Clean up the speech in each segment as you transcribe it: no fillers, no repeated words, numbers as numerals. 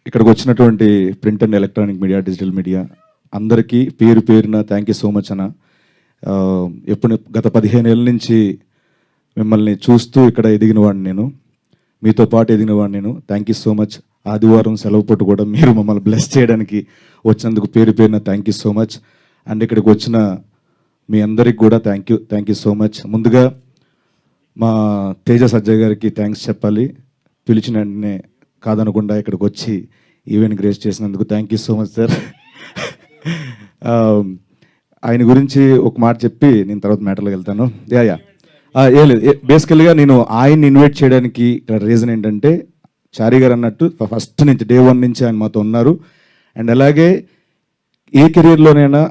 ఇక్కడికి వచ్చినటువంటి print and electronic media, digital media అందరికీ పేరు పేరున థ్యాంక్ యూ సో మచ్ అన్న. ఎప్పుడు గత 15 ఏళ్ళ నుంచి మిమ్మల్ని చూస్తూ ఇక్కడ ఎదిగిన వాడిని నేను, మీతో పాటు ఎదిగిన వాడిని నేను. Thank you so much. ఆదివారం సెలవు పూట కూడా మీరు మమ్మల్ని బ్లెస్ చేయడానికి వచ్చినందుకు పేరు పేరున thank you so much. And ఇక్కడికి వచ్చిన మీ అందరికి కూడా థ్యాంక్ యూ సో మచ్. ముందుగా మా తేజ సజ్జయ్ గారికి థ్యాంక్స్ చెప్పాలి. పిలిచిన వెంటనే కాదనకుండా ఇక్కడికి వచ్చి ఈవెంట్ గ్రేస్ చేసినందుకు thank you so much sir. ఆయన గురించి ఒక మాట చెప్పి నేను తర్వాత మ్యాటర్లోకి వెళ్తాను. ఏం లేదు, బేసికల్గా నేను ఆయన్ని ఇన్వైట్ చేయడానికి రీజన్ ఏంటంటే, చారి గారు అన్నట్టు ఫస్ట్ నుంచి డే 1 నుంచి ఆయన మాతో ఉన్నారు. అండ్ అలాగే ఏ కెరీర్లోనైనా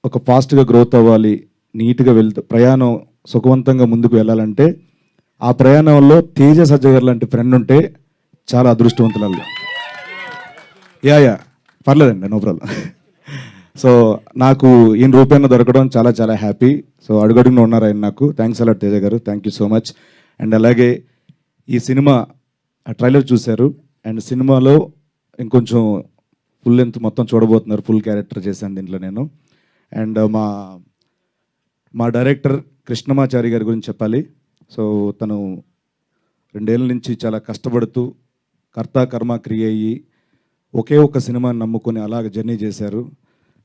ఒక ఫాస్ట్గా గ్రోత్ అవ్వాలి, నీట్గా ప్రయాణం సుఖవంతంగా ముందుకు వెళ్ళాలంటే ఆ ప్రయాణంలో తేజ సజ్జయ్ గారు లాంటి ఫ్రెండ్ ఉంటే చాలా అదృష్టవంతులు. పర్లేదండి, నో ప్రాబ్లం. సో నాకు ఈయన రూపాయన దొరకడం చాలా చాలా హ్యాపీ. సో అడుగడుగున ఉన్నారు ఆయన నాకు. థ్యాంక్స్ అలాట్ తేజ గారు, thank you so much. And అలాగే ఈ సినిమా ట్రైలర్ చూశారు, అండ్ సినిమాలో ఇంకొంచెం ఫుల్ లెంత్ మొత్తం చూడబోతున్నారు. ఫుల్ క్యారెక్టర్ చేశాను దీంట్లో నేను. అండ్ మా డైరెక్టర్ కృష్ణమాచారి గారి గురించి చెప్పాలి. సో తను 2 ఏళ్ళ నుంచి చాలా కష్టపడుతూ కర్త కర్మ క్రియ అయ్యి ఒకే ఒక్క సినిమాని నమ్ముకొని అలాగ జర్నీ చేశారు.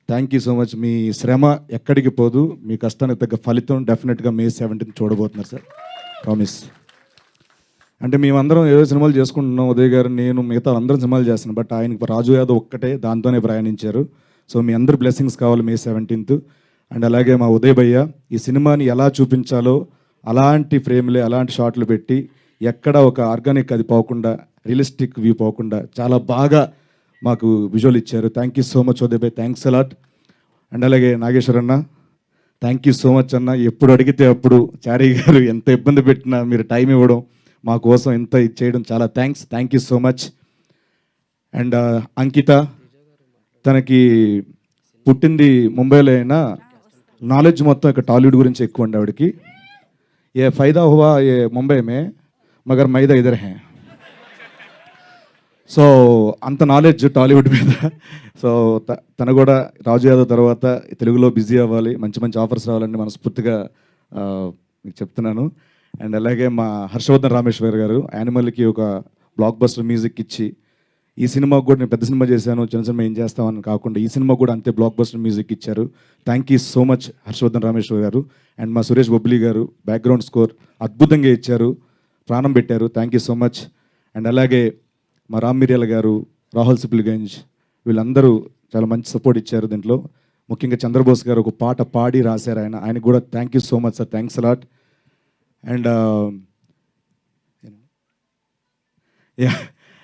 Thank you so much. మీ శ్రమ ఎక్కడికి పోదు, మీ కష్టానికి తగ్గ ఫలితం డెఫినెట్గా May 17 చూడబోతున్నారు సార్, ప్రామిస్. అంటే మేమందరం ఏదో సినిమాలు చేసుకుంటున్నాం, ఉదయ్ గారు, నేను, మిగతా అందరం సినిమాలు చేస్తున్నాం. బట్ ఆయనకి రాజు యాదవ్ ఒక్కటే దాంతోనే ప్రయాణించారు. సో మీ అందరు బ్లెస్సింగ్స్ కావాలి May 17. అండ్ అలాగే మా ఉదయ్ భయ్య ఈ సినిమాని ఎలా చూపించాలో అలాంటి ఫ్రేమ్లే, అలాంటి షాట్లు పెట్టి ఎక్కడ ఒక ఆర్గానిక్ అది పోకుండా, రియలిస్టిక్ వ్యూ పోకుండా చాలా బాగా మాకు విజువల్ ఇచ్చారు. Thank you so much Uday భయ్, థ్యాంక్స్ అలాట్. అండ్ అలాగే నాగేశ్వర్ అన్న, థ్యాంక్ యూ సో మచ్ అన్న. ఎప్పుడు అడిగితే అప్పుడు చారి గారు ఎంత ఇబ్బంది పెట్టినా మీరు టైం ఇవ్వడం, మా కోసం ఎంత ఇచ్చేయడం చాలా thank you so much. And Ankita, తనకి పుట్టింది ముంబైలో అయినా నాలెడ్జ్ మొత్తం ఇక్కడ టాలీవుడ్ గురించి ఎక్కువ ఉండే ఆవిడకి. ఏ ఫైదా హువా ఏ ముంబై మే మగర్ మైదా ఇదర్ హే. సో అంత నాలెడ్జ్ టాలీవుడ్ మీద. సో తను కూడా రాజు యాదవ్ తర్వాత తెలుగులో బిజీ అవ్వాలి, మంచి మంచి ఆఫర్స్ రావాలని మనస్ఫూర్తిగా మీకు చెప్తున్నాను. అండ్ అలాగే మా హర్షవర్ధన్ రామేశ్వర్ గారు యానిమల్కి ఒక బ్లాక్ బస్టర్ మ్యూజిక్ ఇచ్చి, ఈ సినిమాకు కూడా నేను పెద్ద సినిమా చేశాను, చిన్న సినిమా ఏం చేస్తామని కాకుండా ఈ సినిమా కూడా అంతే బ్లాక్ బస్టర్ మ్యూజిక్ ఇచ్చారు. Thank you so much Harshavardhan Rameshwar garu. And మా సురేష్ బొబ్లీ గారు బ్యాక్గ్రౌండ్ స్కోర్ అద్భుతంగా ఇచ్చారు, ప్రాణం పెట్టారు. Thank you so much. And అలాగే మా రామ్ మిర్యాల గారు, రాహుల్ సిప్లిగంజ్, వీళ్ళందరూ చాలా మంచి సపోర్ట్ ఇచ్చారు దీంట్లో. ముఖ్యంగా చంద్రబోస్ గారు ఒక పాట పాడి రాశారు, ఆయనకు కూడా thank you so much sir, thanks a lot. And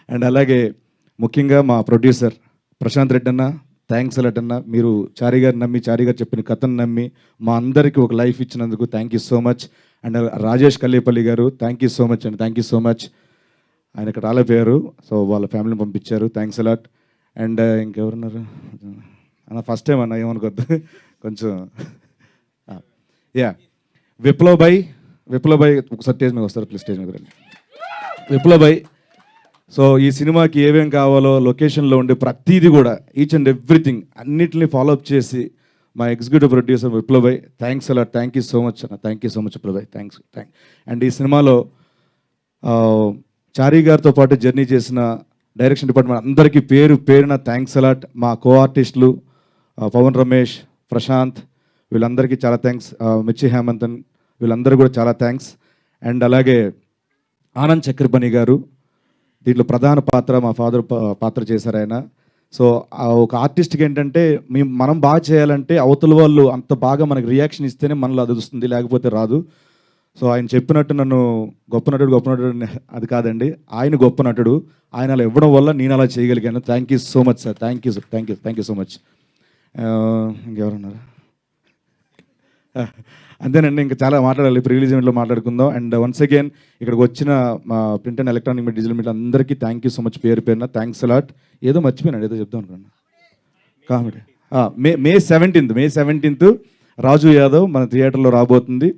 and అలాగే ముఖ్యంగా మా ప్రొడ్యూసర్ ప్రశాంత్ రెడ్డి అన్న, థ్యాంక్స్ అలాట్ అన్న. మీరు చారి గారు నమ్మి, చారి గారు చెప్పిన కథను నమ్మి మా అందరికీ ఒక లైఫ్ ఇచ్చినందుకు thank you so much. And Rajesh Kallepalli గారు, థ్యాంక్ యూ సో మచ్ అండి, థ్యాంక్ యూ సో మచ్. ఆయన ఇక్కడ రాలేపోయారు, సో వాళ్ళ ఫ్యామిలీని పంపించారు, థ్యాంక్స్ అలాట్. అండ్ ఇంకెవరున్నారు అన్న, ఫస్ట్ టైం అన్న, ఏమనుకోద్దు కొంచెం. విప్లవ్ భాయ్ ఒకసారి స్టేజ్ మీద వస్తారు ప్లీజ్, స్టేజ్ మీద రండి. విప్లవ్ భాయ్, సో ఈ సినిమాకి ఏమేం కావాలో లొకేషన్లో ఉండే ప్రతిదీ కూడా ఈచ్ అండ్ ఎవ్రీథింగ్ అన్నిటిని ఫాలోఅప్ చేసి మా executive producer Viplav bhai, thanks a lot, thank you so much అన్న, thank you so much Viplav bhai, thanks. And ఈ సినిమాలో చారి గారితో పాటు జర్నీ చేసిన డైరెక్షన్ డిపార్ట్మెంట్ అందరికీ పేరు పేరున థ్యాంక్స్ అలాట్. మా కో ఆర్టిస్టులు పవన్ రమేష్, ప్రశాంత్, వీళ్ళందరికీ చాలా థ్యాంక్స్. మిర్చి హేమంతన్, వీళ్ళందరూ కూడా చాలా థ్యాంక్స్. అండ్ అలాగే ఆనంద్ చక్రపణి గారు దీంట్లో ప్రధాన పాత్ర, మా ఫాదర్ పాత్ర చేశారు ఆయన. సో ఒక ఆర్టిస్ట్కి ఏంటంటే మనం బాగా చేయాలంటే అవతల వాళ్ళు అంత బాగా మనకి రియాక్షన్ ఇస్తేనే మనలో అది వస్తుంది, లేకపోతే రాదు. సో ఆయన చెప్పినట్టు నన్ను గొప్ప నటుడు అది కాదండి, ఆయన గొప్ప నటుడు, ఆయన అలా ఇవ్వడం వల్ల నేను అలా చేయగలిగాను. Thank you so much sir, thank you so much. ఇంకెవరున్నారు? అంతేనండి, ఇంకా చాలా మాట్లాడాలి, ఇప్పుడు రిలీజ్ ఈవెంట్లో మాట్లాడుకుందాం. అండ్ వన్స్ అగైన్ ఇక్కడికి వచ్చిన మా print and electronic media, digital media అందరికీ థ్యాంక్ యూ సో మచ్, పేరు పేరున థ్యాంక్స్ అలాట్. ఏదో మర్చిపోయినాడు, ఏదో చెప్దాం అనుకున్నా, కామెడీ. May 17 రాజు యాదవ్ మన థియేటర్లో రాబోతుంది.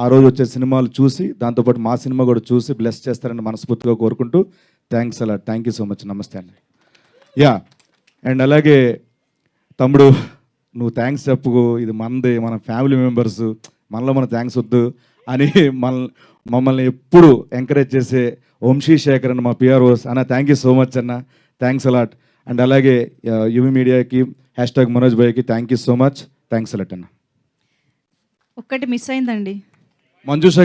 ఆ రోజు వచ్చే సినిమాలు చూసి దాంతోపాటు మా సినిమా కూడా చూసి బ్లెస్ చేస్తారని మనస్ఫూర్తిగా కోరుకుంటూ థ్యాంక్స్ అలా థ్యాంక్ యూ సో మచ్. నమస్తే అండి. యా అండ్ అలాగే తమ్ముడు నువ్వు థ్యాంక్స్ చెప్పుకో, ఇది మనది, మన ఫ్యామిలీ మెంబర్స్, మనలో మన థ్యాంక్స్ వద్దు అని మమ్మల్ని ఎప్పుడు ఎంకరేజ్ చేసే వంశీ శేఖర్ అన్న మా పిఆర్ఓస్ అన్న, థ్యాంక్ యూ సో మచ్ అన్న, థ్యాంక్స్ అలాట్. అండ్ అలాగే యువి మీడియాకి #మనోజ్ భాయ్కి thank you so much, thanks a lot అన్న. ఒక్కటి మిస్ అయిందండి. మంజుష